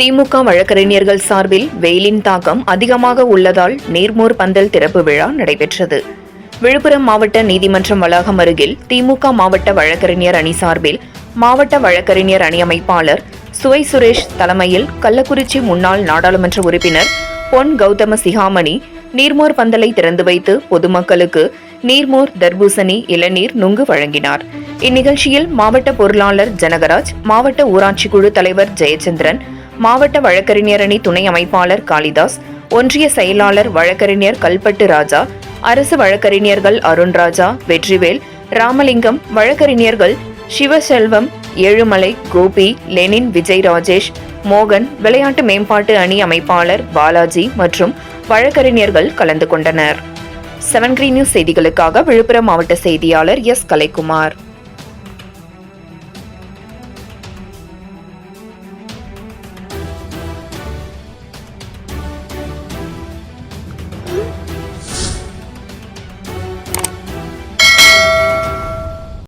திமுக வழக்கறிஞர்கள் சார்பில் வெயிலின் தாக்கம் அதிகமாக உள்ளதால் நீர்மோர் பந்தல் திறப்பு விழா நடைபெற்றது. விழுப்புரம் மாவட்ட நீதிமன்றம் வளாகம் அருகில் திமுக மாவட்ட வழக்கறிஞர் அணி சார்பில் மாவட்ட வழக்கறிஞர் அணி அமைப்பாளர் சுவை சுரேஷ் தலைமையில் கள்ளக்குறிச்சி முன்னாள் நாடாளுமன்ற உறுப்பினர் பொன் கௌதம சிகாமணி நீர்மோர் பந்தலை திறந்து வைத்து பொதுமக்களுக்கு நீர்மோர், தர்பூசணி, இளநீர், நுங்கு வழங்கினார். இந்நிகழ்ச்சியில் மாவட்ட பொருளாளர் ஜனகராஜ், மாவட்ட ஊராட்சி குழு தலைவர் ஜெயச்சந்திரன், மாவட்ட வழக்கறிஞர் அணி துணை அமைப்பாளர் காளிதாஸ், ஒன்றிய செயலாளர் வழக்கறிஞர் கல்பட்டு ராஜா, அரசு வழக்கறிஞர்கள் அருண்ராஜா, வெற்றிவேல், ராமலிங்கம், வழக்கறிஞர்கள் சிவசெல்வம், ஏழுமலை, கோபி, லெனின், விஜய் ராஜேஷ், மோகன், விளையாட்டு மேம்பாட்டு அணி அமைப்பாளர் பாலாஜி மற்றும் வழக்கறிஞர்கள் கலந்து கொண்டனர். 7 Green News செய்திகளுக்காக விழுப்புரம் மாவட்ட செய்தியாளர் எஸ். கலைக்குமார்.